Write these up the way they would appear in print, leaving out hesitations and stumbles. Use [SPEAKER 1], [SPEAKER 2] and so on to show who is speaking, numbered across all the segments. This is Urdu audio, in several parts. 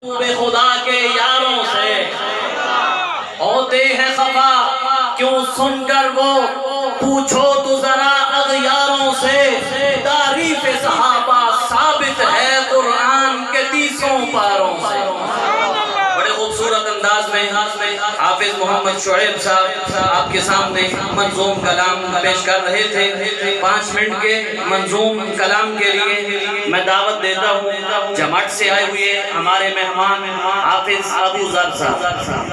[SPEAKER 1] بے خدا کے یاروں سے ہوتے ہیں خفا کیوں سن کر وہ پوچھو تو ذرا اغیاروں سے تعریف صحابہ ثابت ہے قرآن کے 30 پاروں سے۔ بڑے خوبصورت انداز میں حافظ محمد شعیب صاحب آپ کے سامنے منظوم کلام پیش کر رہے تھے۔ 5 منٹ کے منظوم کلام کے لیے میں دعوت دیتا ہوں جماعت سے آئے ہوئے ہمارے مہمان حافظ ابو ذر صاحب۔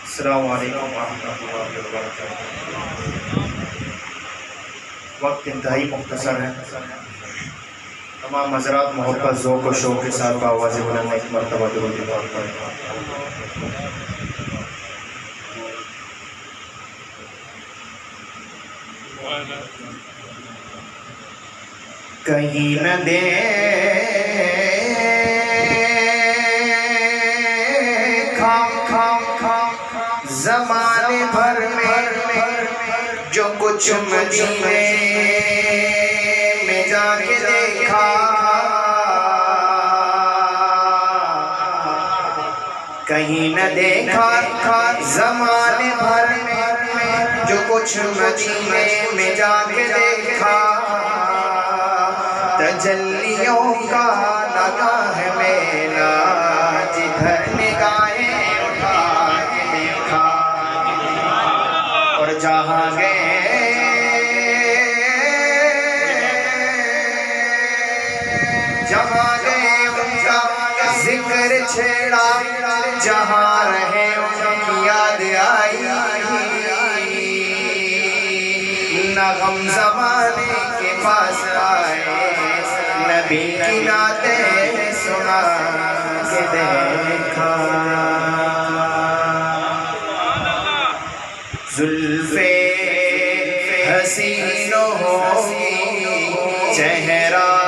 [SPEAKER 2] السلام علیکم ورحمۃ اللہ وبرکاتہ۔ وقت انتہائی مختصر ہے، تمام حضرات محبت ذوق و شوق کے ساتھ بآواز بلند ایک مرتبہ درود پاک پڑھیں۔ کہیں نہ زمانے بھر میں جو کچھ مدینے میں جا کے دیکھا، کہیں نہ دیکھا زمانے بھر میں جو کچھ مدینے میں جا کے دیکھا، تجلیوں کا نگاہ میرا جدھر نگاہیں جہاں گئے ان کا ذکر چھیڑا، جہاں رہے ان کی یاد آئی، نہ غم زمانے کے پاس آئے، نبی کی نعتیں سنا کے دیکھا۔ زلفیں حسین ہوں چہرہ